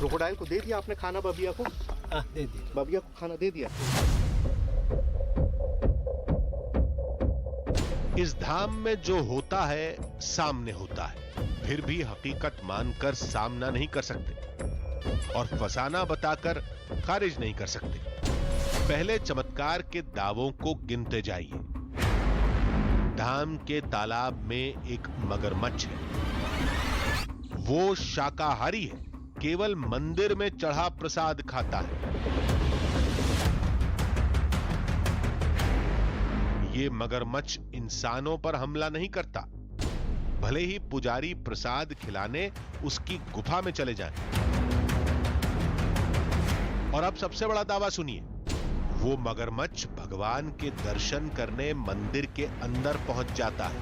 Crocodile को दे दिया आपने खाना? बबिया को? हाँ, दे दिया। बबिया को खाना दे दिया। इस धाम में जो होता है सामने होता है, फिर भी हकीकत मानकर सामना नहीं कर सकते और फसाना बताकर खारिज नहीं कर सकते। पहले चमत्कार के दावों को गिनते जाइए। धाम के तालाब में एक मगरमच्छ है। वो शाकाहारी है, केवल मंदिर में चढ़ा प्रसाद खाता है। ये मगरमच्छ इंसानों पर हमला नहीं करता, भले ही पुजारी प्रसाद खिलाने उसकी गुफा में चले जाएं। और अब सबसे बड़ा दावा सुनिए, वो मगरमच्छ भगवान के दर्शन करने मंदिर के अंदर पहुंच जाता है।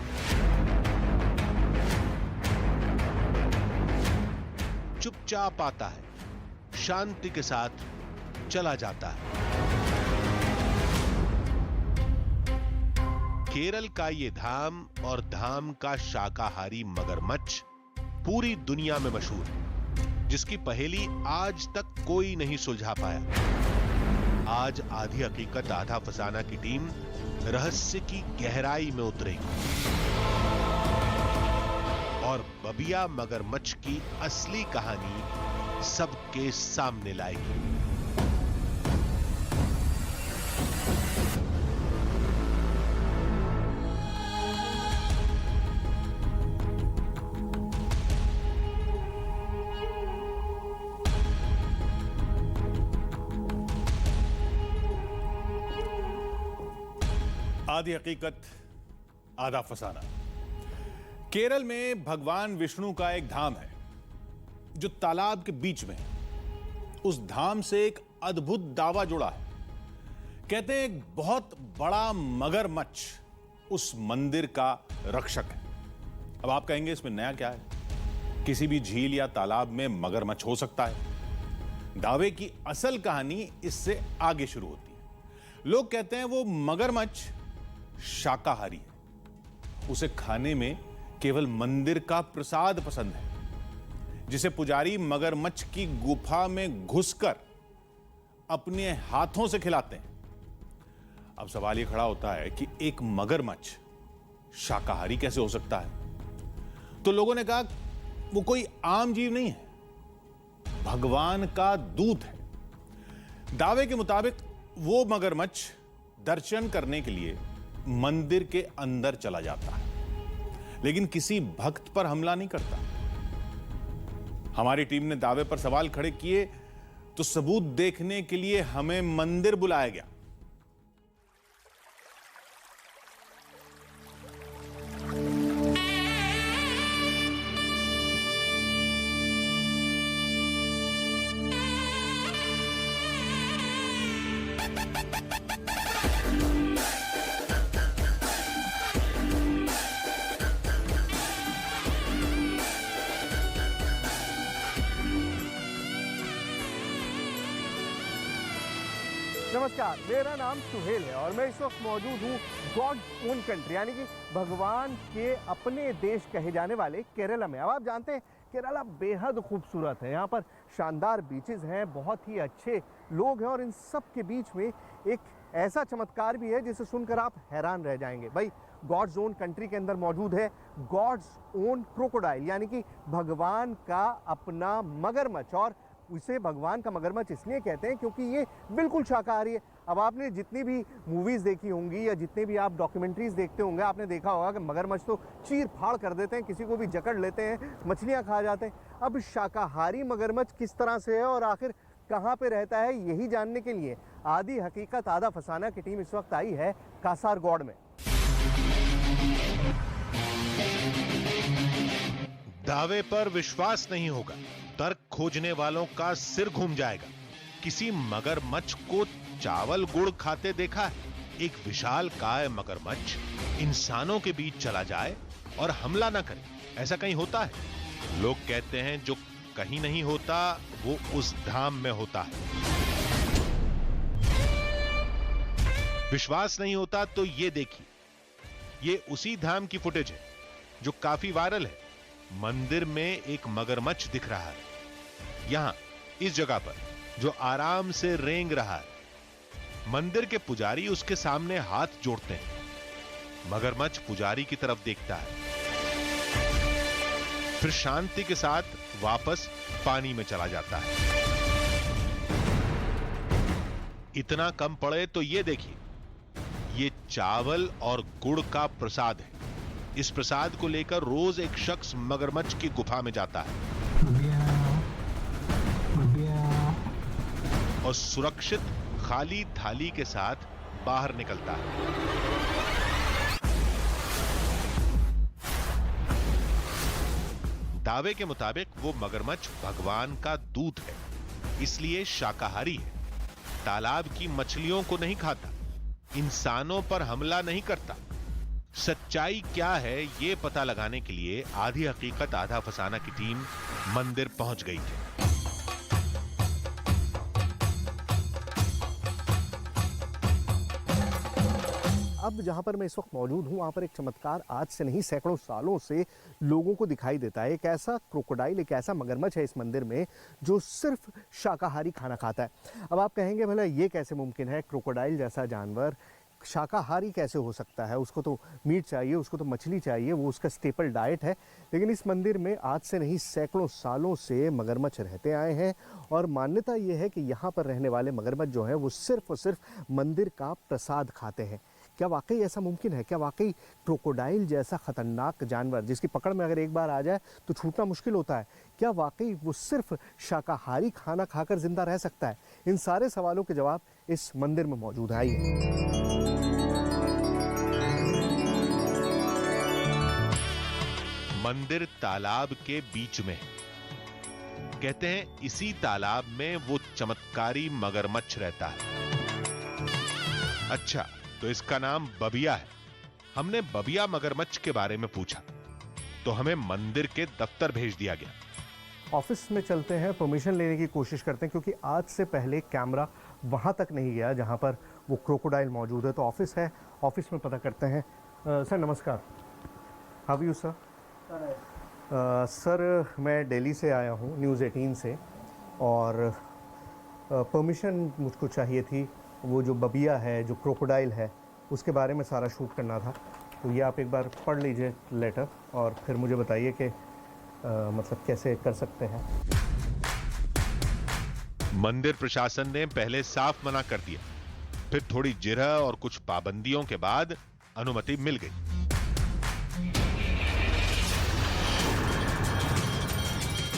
चुपचाप आता है, शांति के साथ चला जाता है। केरल का ये धाम और धाम का शाकाहारी मगरमच्छ पूरी दुनिया में मशहूर है, जिसकी पहेली आज तक कोई नहीं सुलझा पाया। आज आधी हकीकत आधा फसाना की टीम रहस्य की गहराई में उतरेगी और बबिया मगरमच्छ की असली कहानी सबके सामने लाएगी। आधी हकीकत आधा फसाना। केरल में भगवान विष्णु का एक धाम है जो तालाब के बीच में है। उस धाम से एक अद्भुत दावा जुड़ा है। कहते हैं एक बहुत बड़ा मगरमच्छ उस मंदिर का रक्षक है। अब आप कहेंगे इसमें नया क्या है? किसी भी झील या तालाब में मगरमच्छ हो सकता है। दावे की असल कहानी इससे आगे शुरू होती है। लोग कहते हैं वो मगरमच्छ शाकाहारी है, उसे खाने में केवल मंदिर का प्रसाद पसंद है, जिसे पुजारी मगरमच्छ की गुफा में घुसकर अपने हाथों से खिलाते हैं। अब सवाल यह खड़ा होता है कि एक मगरमच्छ शाकाहारी कैसे हो सकता है? तो लोगों ने कहा वो कोई आम जीव नहीं है, भगवान का दूत है। दावे के मुताबिक वो मगरमच्छ दर्शन करने के लिए मंदिर के अंदर चला जाता है, लेकिन किसी भक्त पर हमला नहीं करता। हमारी टीम ने दावे पर सवाल खड़े किए तो सबूत देखने के लिए हमें मंदिर बुलाया गया। नमस्कार, मेरा नाम सुहेल है और मैं इस वक्त मौजूद हूँ गॉड्स ओन कंट्री यानी कि भगवान के अपने देश कहे जाने वाले केरला में। अब आप जानते हैं केरला बेहद खूबसूरत है। यहाँ पर शानदार बीचेस हैं, बहुत ही अच्छे लोग हैं और इन सब के बीच में एक ऐसा चमत्कार भी है जिसे सुनकर आप हैरान रह जाएंगे। भाई, गॉड्स ओन कंट्री के अंदर मौजूद है गॉड्स ओन क्रोकोडाइल यानी कि भगवान का अपना मगरमच्छ। और उसे भगवान का मगरमच्छ इसलिए कहते हैं क्योंकि ये बिल्कुल शाकाहारी है। अब आपने जितनी भी मूवीज़ देखी होंगी या जितने भी आप डॉक्यूमेंट्रीज देखते होंगे, आपने देखा होगा कि मगरमच्छ तो चीर फाड़ कर देते हैं, किसी को भी जकड़ लेते हैं, मछलियां खा जाते हैं। अब शाकाहारी मगरमच्छ किस तरह से है और आखिर कहाँ पे रहता है, यही जानने के लिए आधी हकीकत आधा फसाना की टीम इस वक्त आई है कासारगोड में। दावे पर विश्वास नहीं होगा, तर्क खोजने वालों का सिर घूम जाएगा। किसी मगरमच्छ को चावल गुड़ खाते देखा है? एक विशाल काय मगरमच्छ इंसानों के बीच चला जाए और हमला ना करे, ऐसा कहीं होता है? लोग कहते हैं जो कहीं नहीं होता वो उस धाम में होता है। विश्वास नहीं होता तो ये देखिए, ये उसी धाम की फुटेज है जो काफी वायरल है। मंदिर में एक मगरमच्छ दिख रहा है। यहां इस जगह पर जो आराम से रेंग रहा है, मंदिर के पुजारी उसके सामने हाथ जोड़ते हैं। मगरमच्छ पुजारी की तरफ देखता है, फिर शांति के साथ वापस पानी में चला जाता है। इतना कम पड़े तो ये देखिए, ये चावल और गुड़ का प्रसाद है। इस प्रसाद को लेकर रोज एक शख्स मगरमच्छ की गुफा में जाता है और सुरक्षित खाली थाली के साथ बाहर निकलता है। दावे के मुताबिक वो मगरमच्छ भगवान का दूत है, इसलिए शाकाहारी है। तालाब की मछलियों को नहीं खाता, इंसानों पर हमला नहीं करता। सच्चाई क्या है ये पता लगाने के लिए आधी हकीकत आधा फसाना की टीम मंदिर पहुंच गई थी। अब जहां पर मैं इस वक्त मौजूद हूं, वहां पर एक चमत्कार आज से नहीं सैकड़ों सालों से लोगों को दिखाई देता है। एक ऐसा क्रोकोडाइल, एक ऐसा मगरमच्छ है इस मंदिर में जो सिर्फ शाकाहारी खाना खाता है। अब आप कहेंगे भला ये कैसे मुमकिन है, क्रोकोडाइल जैसा जानवर शाकाहारी कैसे हो सकता है? उसको तो मीट चाहिए, उसको तो मछली चाहिए, वो उसका स्टेपल डाइट है। लेकिन इस मंदिर में आज से नहीं सैकड़ों सालों से मगरमच्छ रहते आए हैं और मान्यता ये है कि यहाँ पर रहने वाले मगरमच्छ जो हैं वो सिर्फ और सिर्फ मंदिर का प्रसाद खाते हैं। क्या वाकई ऐसा मुमकिन है? क्या वाकई क्रोकोडाइल जैसा खतरनाक जानवर जिसकी पकड़ में अगर एक बार आ जाए तो छूटना मुश्किल होता है, क्या वाकई वो सिर्फ शाकाहारी खाना खाकर जिंदा रह सकता है? इन सारे सवालों के जवाब इस मंदिर में मौजूद है। आइए। मंदिर तालाब के बीच में है। कहते हैं इसी तालाब में वो चमत्कारी मगरमच्छ रहता है। अच्छा, तो इसका नाम बबिया है। हमने बबिया मगरमच्छ के बारे में पूछा तो हमें मंदिर के दफ्तर भेज दिया गया। ऑफिस में चलते हैं, परमिशन लेने की कोशिश करते हैं क्योंकि आज से पहले कैमरा वहां तक नहीं गया जहां पर वो क्रोकोडाइल मौजूद है। तो ऑफिस है, ऑफिस में पता करते हैं। सर नमस्कार, हाउ यू सर? सर मैं दिल्ली से आया हूँ, न्यूज़ 18 से, और परमिशन मुझको चाहिए थी। वो जो बबिया है, जो क्रोकोडाइल है, उसके बारे में सारा शूट करना था। तो ये आप एक बार पढ़ लीजिए लेटर और फिर मुझे बताइए कि मतलब कैसे कर सकते हैं। मंदिर प्रशासन ने पहले साफ मना कर दिया, फिर थोड़ी जिरह और कुछ पाबंदियों के बाद अनुमति मिल गई।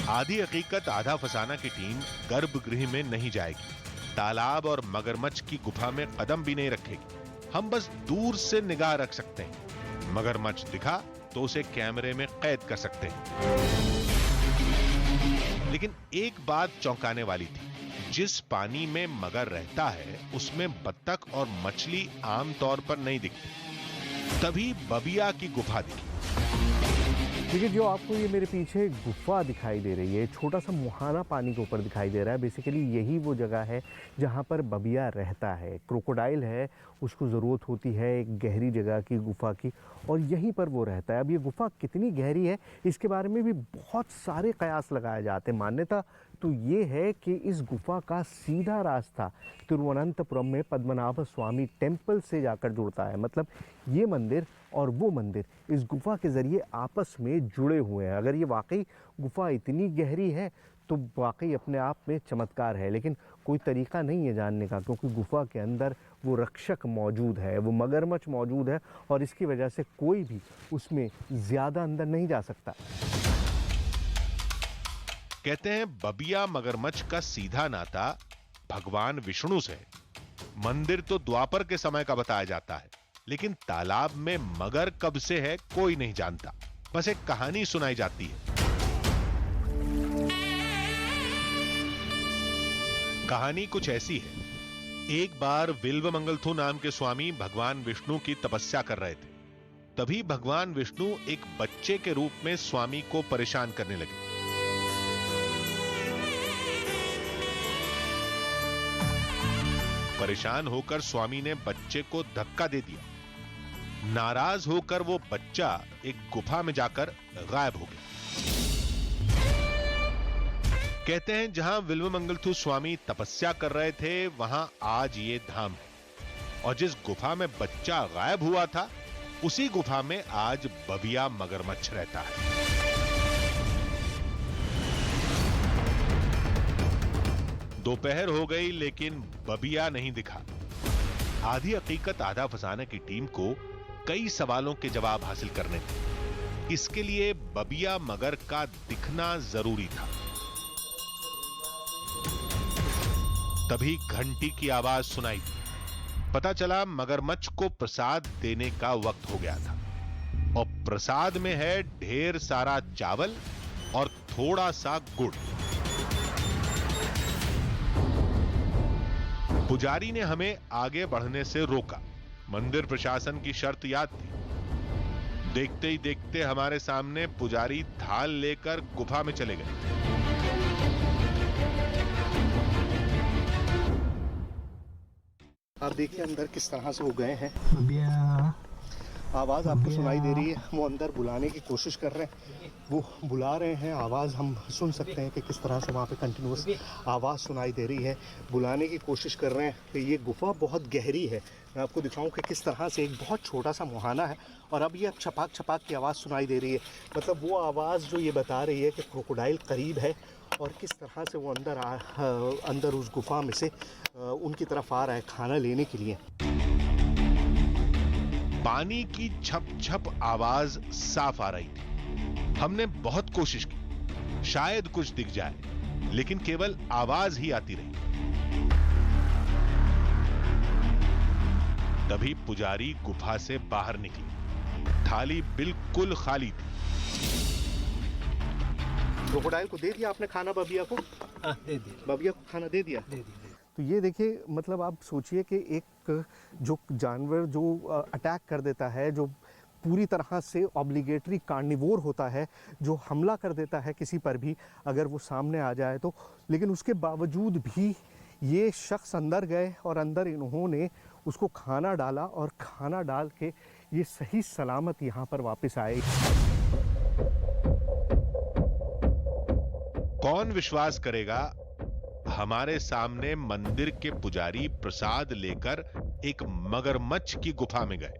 आधी हकीकत आधा फसाना की टीम गर्भगृह में नहीं जाएगी, तालाब और मगरमच्छ की गुफा में कदम भी नहीं रखेगी। हम बस दूर से निगाह रख सकते हैं। मगरमच्छ दिखा तो उसे कैमरे में कैद कर सकते हैं। लेकिन एक बात चौंकाने वाली थी, जिस पानी में मगर रहता है उसमें बत्तख और मछली आमतौर पर नहीं दिखती। तभी बबिया की गुफा दिखी। देखिए, जो आपको ये मेरे पीछे गुफा दिखाई दे रही है, छोटा सा मुहाना पानी के ऊपर दिखाई दे रहा है। बेसिकली यही वो जगह है जहाँ पर बबिया रहता है। क्रोकोडाइल है, उसको ज़रूरत होती है एक गहरी जगह की, गुफा की, और यहीं पर वो रहता है। अब ये गुफा कितनी गहरी है इसके बारे में भी बहुत सारे कयास लगाए जाते हैं। मान्यता तो ये है कि इस गुफा का सीधा रास्ता तिरुवनंतपुरम में पद्मनाभ स्वामी टेम्पल से जाकर जुड़ता है। मतलब ये मंदिर और वो मंदिर इस गुफा के ज़रिए आपस में जुड़े हुए हैं। अगर ये वाकई गुफा इतनी गहरी है तो वाकई अपने आप में चमत्कार है, लेकिन कोई तरीका नहीं है जानने का, क्योंकि गुफा के अंदर वो रक्षक मौजूद है, वो मगरमच्छ मौजूद है, और इसकी वजह से कोई भी उसमें ज़्यादा अंदर नहीं जा सकता। कहते हैं बबिया मगरमच्छ का सीधा नाता भगवान विष्णु से है। मंदिर तो द्वापर के समय का बताया जाता है, लेकिन तालाब में मगर कब से है कोई नहीं जानता। बस एक कहानी सुनाई जाती है। कहानी कुछ ऐसी है। एक बार विल्वमंगलथु नाम के स्वामी भगवान विष्णु की तपस्या कर रहे थे। तभी भगवान विष्णु एक बच्चे के रूप में स्वामी को परेशान करने लगे। परेशान होकर स्वामी ने बच्चे को धक्का दे दिया। नाराज होकर वो बच्चा एक गुफा में जाकर गायब हो गया। कहते हैं जहां विल्वमंगलथु स्वामी तपस्या कर रहे थे वहां आज ये धाम है, और जिस गुफा में बच्चा गायब हुआ था उसी गुफा में आज बबिया मगरमच्छ रहता है। दोपहर हो गई लेकिन बबिया नहीं दिखा। आधी हकीकत आधा फसाना की टीम को कई सवालों के जवाब हासिल करने थे। इसके लिए बबिया मगर का दिखना जरूरी था। तभी घंटी की आवाज सुनाई दी। पता चला मगरमच्छ को प्रसाद देने का वक्त हो गया था, और प्रसाद में है ढेर सारा चावल और थोड़ा सा गुड़। पुजारी ने हमें आगे बढ़ने से रोका। मंदिर प्रशासन की शर्त याद थी। देखते ही देखते हमारे सामने पुजारी थाल लेकर गुफा में चले गए। आप देखिए अंदर किस तरह से वो गए हैं। बबिया आवाज़ आपको सुनाई दे रही है, वो अंदर बुलाने की कोशिश कर रहे हैं, वो बुला रहे हैं। आवाज़ हम सुन सकते हैं कि किस तरह से वहाँ पे कंटिन्यूस आवाज़ सुनाई दे रही है, बुलाने की कोशिश कर रहे हैं। कि ये गुफा बहुत गहरी है। मैं आपको दिखाऊं कि किस तरह से एक बहुत छोटा सा मुहाना है और अब ये छपाक छपाक की आवाज़ सुनाई दे रही है। मतलब वो आवाज़ जो ये बता रही है कि क्रोकोडाइल करीब है, और किस तरह से वो अंदर उस गुफा में से उनकी तरफ आ रहा है खाना लेने के लिए। पानी की छप छप आवाज साफ आ रही थी। हमने बहुत कोशिश की शायद कुछ दिख जाए, लेकिन केवल आवाज ही आती रही। तभी पुजारी गुफा से बाहर निकले। थाली बिल्कुल खाली थी। क्रोकोडाइल को दे दिया आपने खाना? बबिया को दे दिया। बबिया को खाना दे दिया? दे दिया। तो ये देखिए, मतलब आप सोचिए कि एक जो जानवर जो अटैक कर देता है, जो पूरी तरह से ऑब्लिगेटरी कार्निवोर होता है, जो हमला कर देता है किसी पर भी अगर वो सामने आ जाए तो, लेकिन उसके बावजूद भी ये शख्स अंदर गए और अंदर इन्होंने उसको खाना डाला और खाना डाल के ये सही सलामत यहाँ पर वापस आए। कौन विश्वास करेगा, हमारे सामने मंदिर के पुजारी प्रसाद लेकर एक मगरमच्छ की गुफा में गए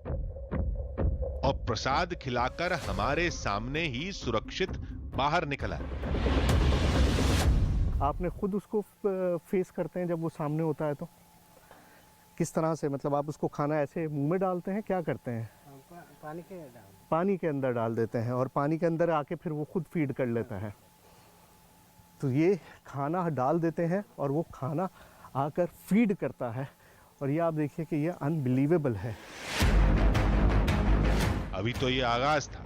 और प्रसाद खिलाकर हमारे सामने ही सुरक्षित बाहर निकला। आपने खुद उसको फेस करते हैं जब वो सामने होता है तो किस तरह से, मतलब आप उसको खाना ऐसे मुंह में डालते हैं, क्या करते हैं? पानी के अंदर डाल देते हैं और पानी के अंदर आके फिर वो खुद फीड कर लेता है। तो ये खाना डाल देते हैं और वो खाना आकर फीड करता है, और ये आप देखिए कि ये अनबिलीवेबल है। अभी तो ये आगाज था,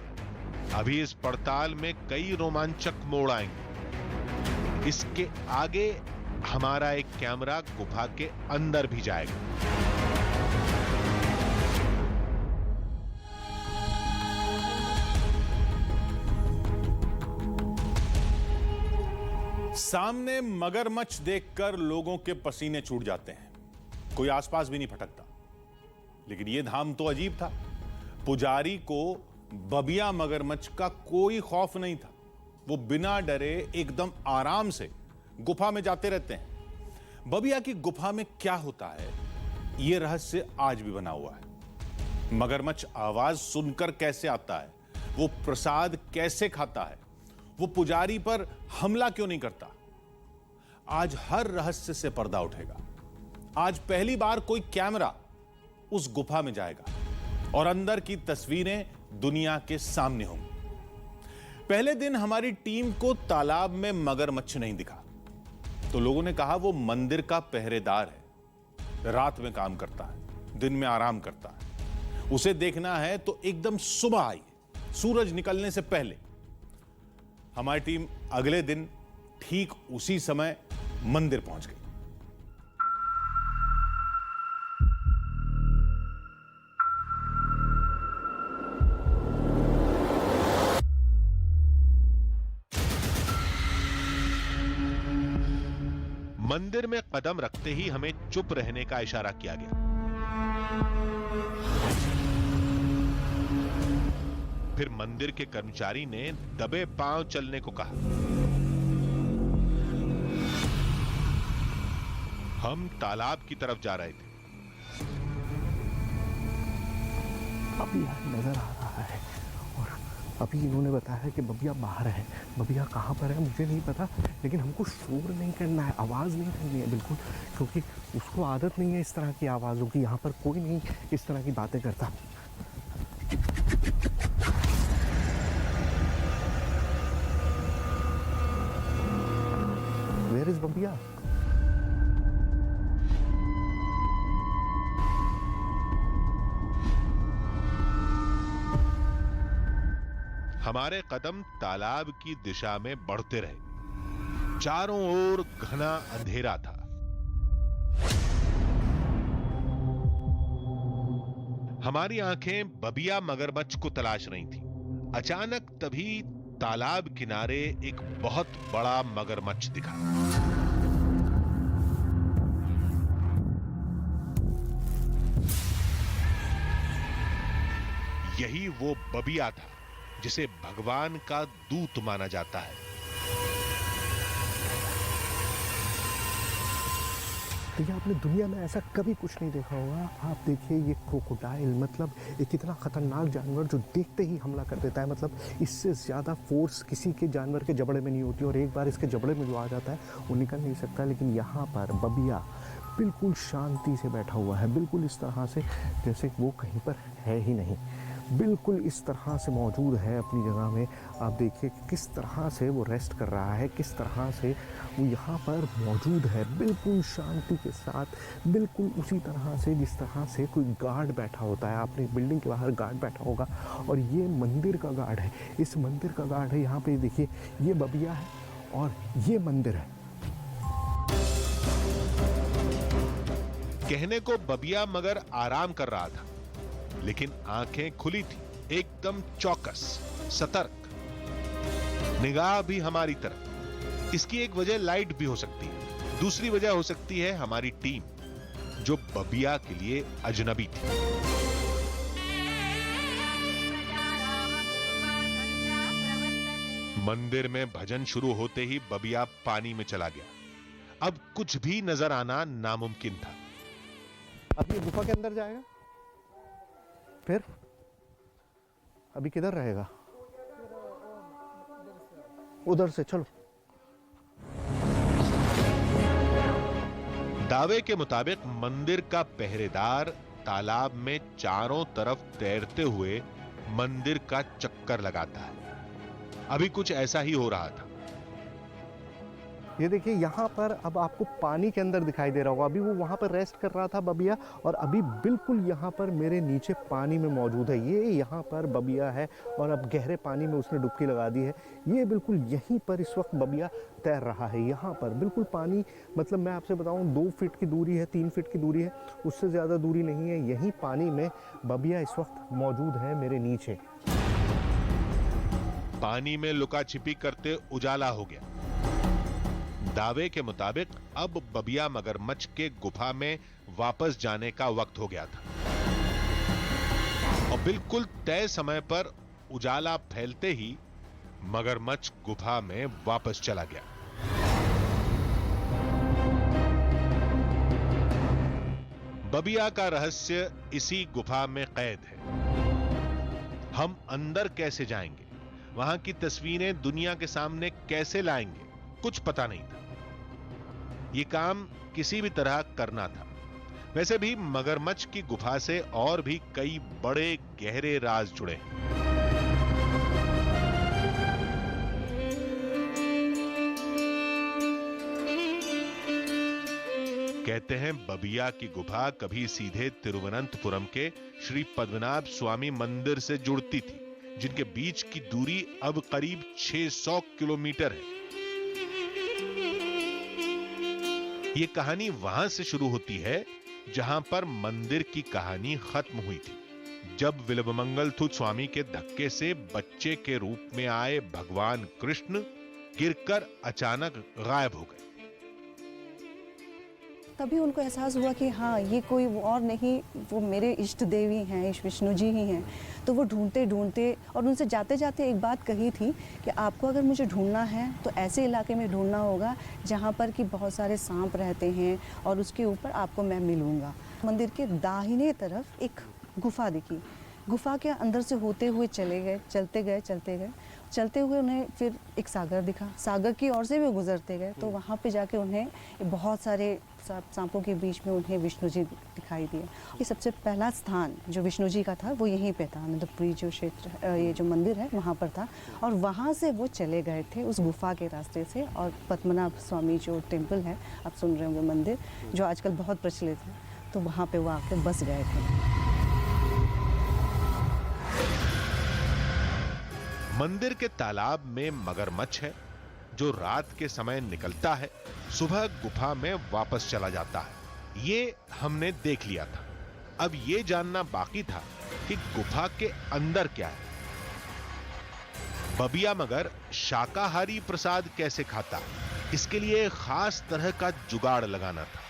अभी इस पड़ताल में कई रोमांचक मोड़ आएंगे। इसके आगे हमारा एक कैमरा गुफा के अंदर भी जाएगा। सामने मगरमच्छ देखकर लोगों के पसीने छूट जाते हैं, कोई आसपास भी नहीं फटकता। लेकिन यह धाम तो अजीब था। पुजारी को बबिया मगरमच्छ का कोई खौफ नहीं था। वो बिना डरे एकदम आराम से गुफा में जाते रहते हैं। बबिया की गुफा में क्या होता है, यह रहस्य आज भी बना हुआ है। मगरमच्छ आवाज सुनकर कैसे आता है, वो प्रसाद कैसे खाता है, वो पुजारी पर हमला क्यों नहीं करता, आज हर रहस्य से पर्दा उठेगा। आज पहली बार कोई कैमरा उस गुफा में जाएगा और अंदर की तस्वीरें दुनिया के सामने होंगी। पहले दिन हमारी टीम को तालाब में मगरमच्छ नहीं दिखा तो लोगों ने कहा वो मंदिर का पहरेदार है, रात में काम करता है, दिन में आराम करता है। उसे देखना है तो एकदम सुबह आई, सूरज निकलने से पहले। हमारी टीम अगले दिन ठीक उसी समय मंदिर पहुंच गई। मंदिर में कदम रखते ही हमें चुप रहने का इशारा किया गया। फिर मंदिर के कर्मचारी ने दबे पांव चलने को कहा। हम तालाब की तरफ जा रहे थे। बबिया नजर आ रहा है और अभी इन्होंने बताया कि बबिया बाहर है। बबिया कहाँ पर है मुझे नहीं पता, लेकिन हमको शोर नहीं करना है, आवाज़ नहीं करनी है बिल्कुल, क्योंकि उसको आदत नहीं है इस तरह की आवाज़ों की। यहाँ पर कोई नहीं इस तरह की बातें करता। Where is बबिया? हमारे कदम तालाब की दिशा में बढ़ते रहे। चारों ओर घना अंधेरा था। हमारी आंखें बबिया मगरमच्छ को तलाश रही थीं। अचानक तभी तालाब किनारे एक बहुत बड़ा मगरमच्छ दिखा। यही वो बबिया था जिसे भगवान का दूत माना जाता है। देखिए, आपने दुनिया में ऐसा कभी कुछ नहीं देखा होगा। आप देखिए, ये क्रोकोडाइल, मतलब एक इतना खतरनाक जानवर जो देखते ही हमला कर देता है। मतलब इससे ज़्यादा फोर्स किसी के जानवर के जबड़े में नहीं होती, और एक बार इसके जबड़े में जो आ जाता है वो निकल नहीं सकता। लेकिन यहाँ पर बबिया बिल्कुल शांति से बैठा हुआ है, बिल्कुल इस तरह से जैसे वो कहीं पर है ही नहीं, बिल्कुल इस तरह से मौजूद है अपनी जगह में। आप देखिए किस तरह से वो रेस्ट कर रहा है, किस तरह से वो यहाँ पर मौजूद है, बिल्कुल शांति के साथ, बिल्कुल उसी तरह से जिस तरह से कोई गार्ड बैठा होता है। आपने बिल्डिंग के बाहर गार्ड बैठा होगा, और ये मंदिर का गार्ड है, इस मंदिर का गार्ड है। यहाँ पे देखिए, ये बबिया है और ये मंदिर है। कहने को बबिया मगर आराम कर रहा था, लेकिन आंखें खुली थी, एकदम चौकस, सतर्क, निगाह भी हमारी तरफ। इसकी एक वजह लाइट भी हो सकती है, दूसरी वजह हो सकती है हमारी टीम, जो बबिया के लिए अजनबी थी। मंदिर में भजन शुरू होते ही बबिया पानी में चला गया। अब कुछ भी नजर आना नामुमकिन था। अब ये गुफा के अंदर जाएगा, फिर अभी किधर रहेगा? उधर से चलो। दावे के मुताबिक मंदिर का पहरेदार तालाब में चारों तरफ तैरते हुए मंदिर का चक्कर लगाता है। अभी कुछ ऐसा ही हो रहा था। ये देखिए, यहाँ पर अब आपको पानी के अंदर दिखाई दे रहा होगा। अभी वो वहाँ पर रेस्ट कर रहा था बबिया, और अभी बिल्कुल यहाँ पर मेरे नीचे पानी में मौजूद है। ये यहाँ पर बबिया है, और अब गहरे पानी में उसने डुबकी लगा दी है। ये बिल्कुल यहीं पर इस वक्त बबिया तैर रहा है। यहाँ पर बिल्कुल पानी, मतलब मैं आपसे बताऊँ 2 फीट की दूरी है, 3 फीट की दूरी है, उससे ज़्यादा दूरी नहीं है। यहीं पानी में बबिया इस वक्त मौजूद है मेरे नीचे। पानी में लुका छिपी करते उजाला हो गया। दावे के मुताबिक अब बबिया मगरमच्छ के गुफा में वापस जाने का वक्त हो गया था, और बिल्कुल तय समय पर उजाला फैलते ही मगरमच्छ गुफा में वापस चला गया। बबिया का रहस्य इसी गुफा में कैद है। हम अंदर कैसे जाएंगे, वहां की तस्वीरें दुनिया के सामने कैसे लाएंगे, कुछ पता नहीं था। ये काम किसी भी तरह करना था। वैसे भी मगरमच्छ की गुफा से और भी कई बड़े गहरे राज जुड़े हैं। कहते हैं बबिया की गुफा कभी सीधे तिरुवनंतपुरम के श्री पद्मनाभ स्वामी मंदिर से जुड़ती थी, जिनके बीच की दूरी अब करीब 600 किलोमीटर है। ये कहानी वहां से शुरू होती है जहां पर मंदिर की कहानी खत्म हुई थी, जब विल्वमंगल स्वामी के धक्के से बच्चे के रूप में आए भगवान कृष्ण गिरकर अचानक गायब हो गए। तभी उनको एहसास हुआ कि हाँ, ये कोई और नहीं, वो मेरे इष्ट देवी हैं, इष्ट विष्णु जी ही हैं। तो वो ढूंढते ढूंढते और उनसे जाते जाते एक बात कही थी कि आपको अगर मुझे ढूंढना है तो ऐसे इलाके में ढूंढना होगा जहाँ पर कि बहुत सारे सांप रहते हैं और उसके ऊपर आपको मैं मिलूँगा। मंदिर के दाहिने तरफ एक गुफा दिखी। गुफा के अंदर से होते हुए चले गए, चलते हुए उन्हें फिर एक सागर दिखा। सागर की ओर से भी गुजरते गए तो वहाँ पे जाके उन्हें बहुत सारे सांपों के बीच में उन्हें विष्णु जी दिखाई दिए। ये सबसे पहला स्थान जो विष्णु जी का था वो यहीं पे था, आनंदपुरी जो क्षेत्र, ये जो मंदिर है वहाँ पर था। और वहाँ से वो चले गए थे उस गुफा के रास्ते से, और पद्मनाभ स्वामी जो टेम्पल है, आप सुन रहे होंगे, मंदिर जो आजकल बहुत प्रचलित है, तो वहाँ पे वो आके बस गए थे। मंदिर के तालाब में मगरमच्छ है जो रात के समय निकलता है, सुबह गुफा में वापस चला जाता है। ये हमने देख लिया था। अब ये जानना बाकी था कि गुफा के अंदर क्या है। बबिया मगर शाकाहारी प्रसाद कैसे खाता, इसके लिए खास तरह का जुगाड़ लगाना था।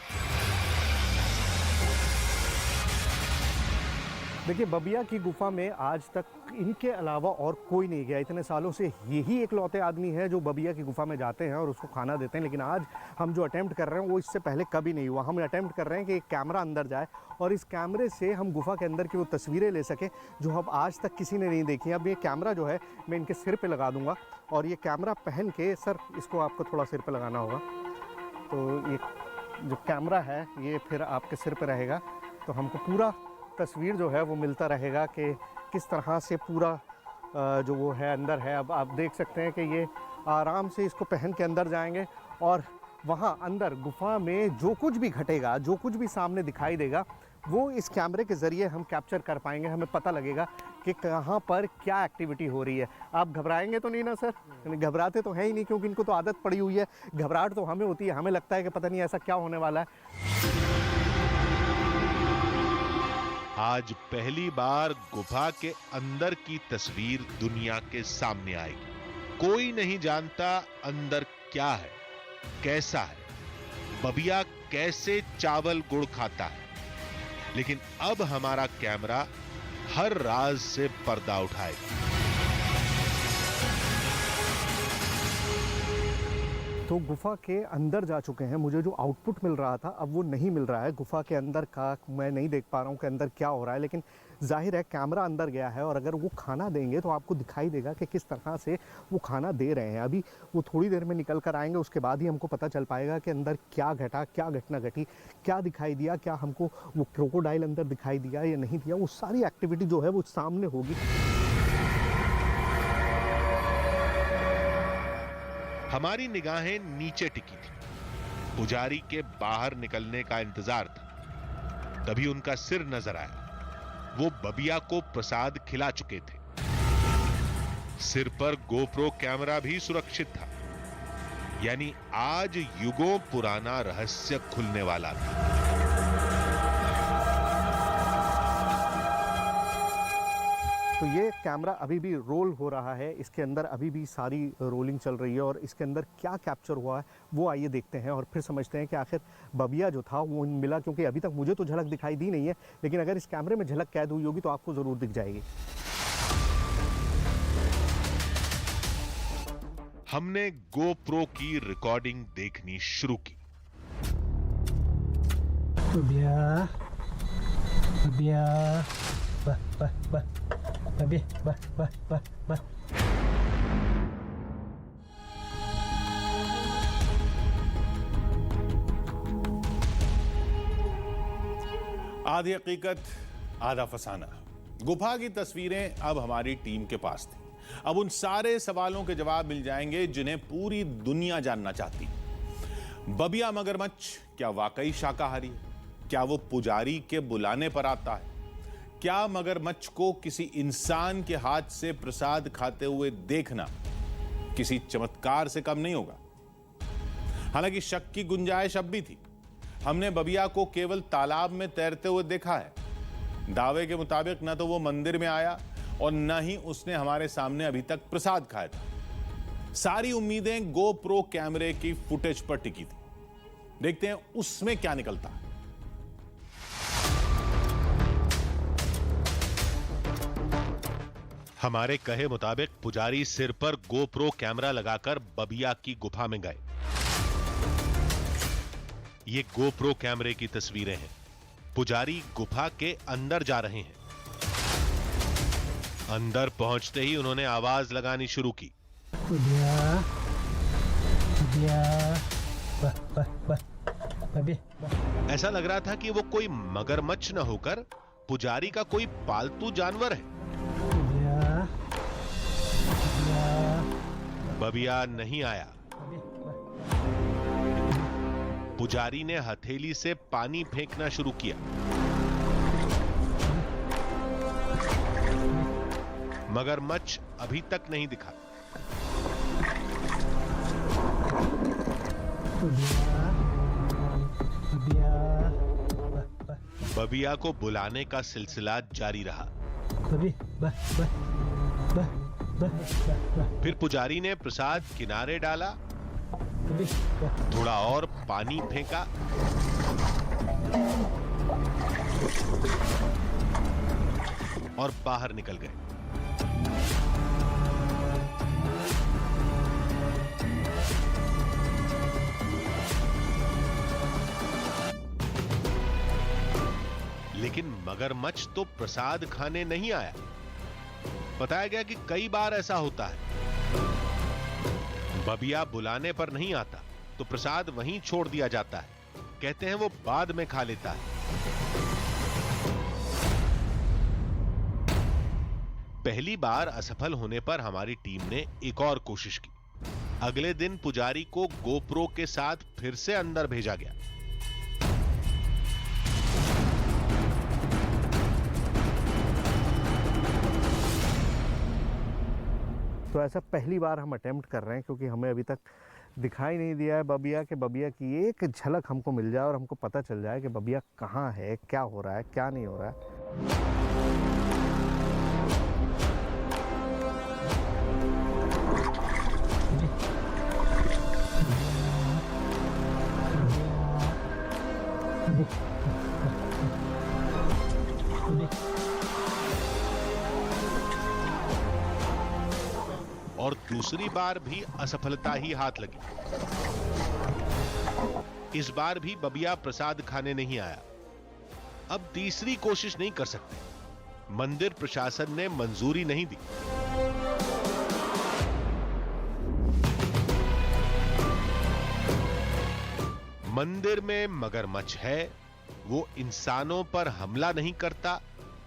देखिए, बबिया की गुफा में आज तक इनके अलावा और कोई नहीं गया। इतने सालों से यही इकलौते आदमी हैं जो बबिया की गुफा में जाते हैं और उसको खाना देते हैं। लेकिन आज हम जो अटेम्प्ट कर रहे हैं वो इससे पहले कभी नहीं हुआ। हम अटेम्प्ट कर रहे हैं कि एक कैमरा अंदर जाए और इस कैमरे से हम गुफा के अंदर की वो तस्वीरें ले सकें जो अब आज तक किसी ने नहीं देखी। अब ये कैमरा जो है मैं इनके सिर पर लगा दूँगा और ये कैमरा पहन के, सर इसको आपको थोड़ा सिर पर लगाना होगा, तो ये जो कैमरा है ये फिर आपके सिर पर रहेगा, तो हमको पूरा तस्वीर जो है वो मिलता रहेगा कि किस तरह से पूरा जो वो है अंदर है। अब आप देख सकते हैं कि ये आराम से इसको पहन के अंदर जाएंगे और वहाँ अंदर गुफा में जो कुछ भी घटेगा, जो कुछ भी सामने दिखाई देगा, वो इस कैमरे के ज़रिए हम कैप्चर कर पाएंगे। हमें पता लगेगा कि कहाँ पर क्या एक्टिविटी हो रही है। आप घबराएंगे तो नहीं ना सर? घबराते तो हैं ही नहीं, क्योंकि इनको तो आदत पड़ी हुई है। घबराहट तो हमें होती है, हमें लगता है कि पता नहीं ऐसा क्या होने वाला है। आज पहली बार गुफा के अंदर की तस्वीर दुनिया के सामने आएगी। कोई नहीं जानता अंदर क्या है, कैसा है, बबिया कैसे चावल गुड़ खाता है। लेकिन अब हमारा कैमरा हर राज से पर्दा उठाएगा। तो गुफा के अंदर जा चुके हैं। मुझे जो आउटपुट मिल रहा था अब वो नहीं मिल रहा है। गुफा के अंदर का मैं नहीं देख पा रहा हूँ कि अंदर क्या हो रहा है, लेकिन जाहिर है कैमरा अंदर गया है और अगर वो खाना देंगे तो आपको दिखाई देगा कि किस तरह से वो खाना दे रहे हैं। अभी वो थोड़ी देर में निकल कर आएंगे, उसके बाद ही हमको पता चल पाएगा कि अंदर क्या घटा, क्या घटना घटी, क्या दिखाई दिया, क्या हमको वो क्रोकोडाइल अंदर दिखाई दिया या नहीं दिया। वो सारी एक्टिविटी जो है वो सामने होगी। हमारी निगाहें नीचे टिकी थी। पुजारी के बाहर निकलने का इंतजार था। तभी उनका सिर नजर आया। वो बबिया को प्रसाद खिला चुके थे। सिर पर गोप्रो कैमरा भी सुरक्षित था। यानी आज युगों पुराना रहस्य खुलने वाला था। तो ये कैमरा अभी भी रोल हो रहा है, इसके अंदर अभी भी सारी रोलिंग चल रही है और इसके अंदर क्या कैप्चर हुआ है वो आइए देखते हैं और फिर समझते हैं कि आखिर बबिया जो था वो मिला। क्योंकि अभी तक मुझे तो झलक दिखाई दी नहीं है, लेकिन अगर इस कैमरे में झलक कैद हुई होगी तो आपको ज़रूर दिख जाएगी। हमने गोप्रो की रिकॉर्डिंग देखनी शुरू की। बबिया, बबिया, बा बा बा, बबिया, बा बा बा बा। आधी हकीकत आधा फसाना। गुफा की तस्वीरें अब हमारी टीम के पास थी। अब उन सारे सवालों के जवाब मिल जाएंगे जिन्हें पूरी दुनिया जानना चाहती। बबिया मगरमच्छ क्या वाकई शाकाहारी है? क्या वो पुजारी के बुलाने पर आता है? क्या मगरमच्छ को किसी इंसान के हाथ से प्रसाद खाते हुए देखना किसी चमत्कार से कम नहीं होगा? हालांकि शक की गुंजाइश अब भी थी। हमने बबिया को केवल तालाब में तैरते हुए देखा है। दावे के मुताबिक न तो वो मंदिर में आया और न ही उसने हमारे सामने अभी तक प्रसाद खाया था। सारी उम्मीदें गोप्रो कैमरे की फुटेज पर टिकी थी। देखते हैं उसमें क्या निकलता है। हमारे कहे मुताबिक पुजारी सिर पर गोप्रो कैमरा लगाकर बबिया की गुफा में गए। ये गोप्रो कैमरे की तस्वीरें हैं। पुजारी गुफा के अंदर जा रहे हैं। अंदर पहुंचते ही उन्होंने आवाज लगानी शुरू की। बबिया, बबिया, वाह वाह वाह, बबिया। ऐसा लग रहा था कि वो कोई मगरमच्छ न होकर पुजारी का कोई पालतू जानवर है। बबिया, बबिया, बबिया नहीं आया। बबिया, पुजारी ने हथेली से पानी फेंकना शुरू किया। मगरमच्छ अभी तक नहीं दिखा। बबिया, बबिया, वाह वाह, बबिया को बुलाने का सिलसिला जारी रहा। बबिया, वाह वाह, वाह वाह, वाह वाह, फिर पुजारी ने प्रसाद किनारे डाला, बबिया, वाह, थोड़ा और पानी फेंका, और बाहर निकल गए। लेकिन मगरमच्छ तो प्रसाद खाने नहीं आया। बताया गया कि कई बार ऐसा होता है। बबिया बुलाने पर नहीं आता तो प्रसाद वहीं छोड़ दिया जाता है। कहते हैं वो बाद में खा लेता है। पहली बार असफल होने पर हमारी टीम ने एक और कोशिश की। अगले दिन पुजारी को गोप्रो के साथ फिर से अंदर भेजा गया। तो ऐसा पहली बार हम अटेम्प्ट कर रहे हैं क्योंकि हमें अभी तक दिखाई नहीं दिया है बबिया के। बबिया की एक झलक हमको मिल जाए और हमको पता चल जाए कि बबिया कहाँ है, क्या हो रहा है, क्या नहीं हो रहा है। और दूसरी बार भी असफलता ही हाथ लगी। इस बार भी बबिया प्रसाद खाने नहीं आया। अब तीसरी कोशिश नहीं कर सकते। मंदिर प्रशासन ने मंजूरी नहीं दी। मंदिर में मगरमच्छ है, वो इंसानों पर हमला नहीं करता,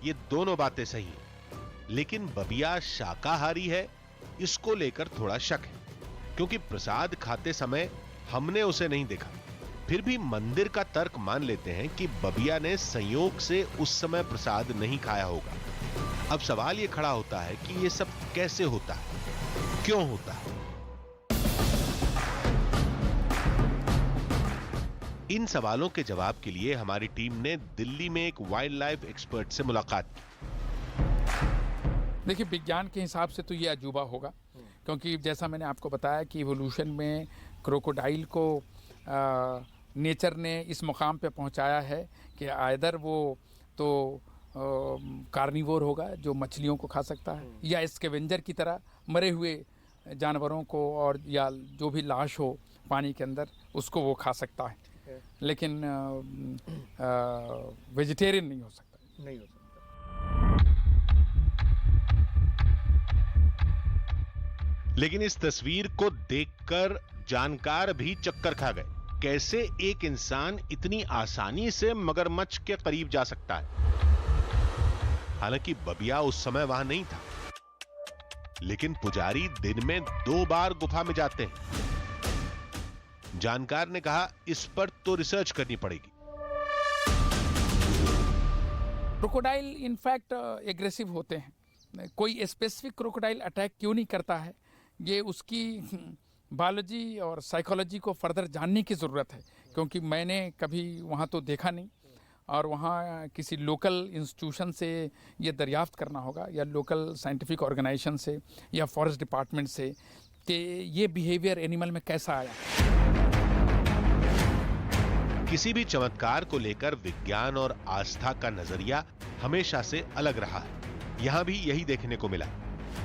ये दोनों बातें सही हैं। लेकिन बबिया शाकाहारी है, इसको लेकर थोड़ा शक है, क्योंकि प्रसाद खाते समय हमने उसे नहीं देखा। फिर भी मंदिर का तर्क मान लेते हैं कि बबिया ने संयोग से उस समय प्रसाद नहीं खाया होगा। अब सवाल यह खड़ा होता है कि यह सब कैसे होता है, क्यों होता है? इन सवालों के जवाब के लिए हमारी टीम ने दिल्ली में एक वाइल्ड लाइफ एक्सपर्ट से मुलाकात की। देखिए, विज्ञान के हिसाब से तो ये अजूबा होगा, क्योंकि जैसा मैंने आपको बताया कि इवोल्यूशन में क्रोकोडाइल को नेचर ने इस मुकाम पे पहुंचाया है कि आइदर वो तो कार्निवोर होगा जो मछलियों को खा सकता है, या स्कैवेंजर की तरह मरे हुए जानवरों को और या जो भी लाश हो पानी के अंदर उसको वो खा सकता है। लेकिन वेजिटेरियन नहीं हो सकता। नहीं हो सकता। लेकिन इस तस्वीर को देखकर जानकार भी चक्कर खा गए। कैसे एक इंसान इतनी आसानी से मगरमच्छ के करीब जा सकता है? हालांकि बबिया उस समय वहां नहीं था, लेकिन पुजारी दिन में 2 बार गुफा में जाते हैं। जानकार ने कहा, इस पर तो रिसर्च करनी पड़ेगी। क्रोकोडाइल इनफैक्ट एग्रेसिव होते हैं। कोई स्पेसिफिक क्रोकोडाइल अटैक क्यों नहीं करता है, ये उसकी बायोलॉजी और साइकोलॉजी को फर्दर जानने की ज़रूरत है, क्योंकि मैंने कभी वहाँ तो देखा नहीं, और वहाँ किसी लोकल इंस्टीट्यूशन से ये दरियाफ्त करना होगा, या लोकल साइंटिफिक ऑर्गेनाइजेशन से या फॉरेस्ट डिपार्टमेंट से, कि ये बिहेवियर एनिमल में कैसा आया। किसी भी चमत्कार को लेकर विज्ञान और आस्था का नजरिया हमेशा से अलग रहा है। यहां भी यही देखने को मिला।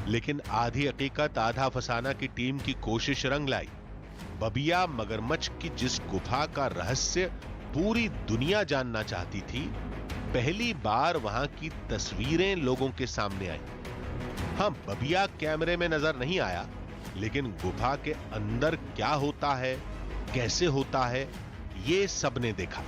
लेकिन आधी हकीकत आधा फसाना की टीम की कोशिश रंग लाई। बबिया मगरमच्छ की जिस गुफा का रहस्य पूरी दुनिया जानना चाहती थी, पहली बार वहां की तस्वीरें लोगों के सामने आई। हां, बबिया कैमरे में नजर नहीं आया, लेकिन गुफा के अंदर क्या होता है, कैसे होता है, ये सबने देखा।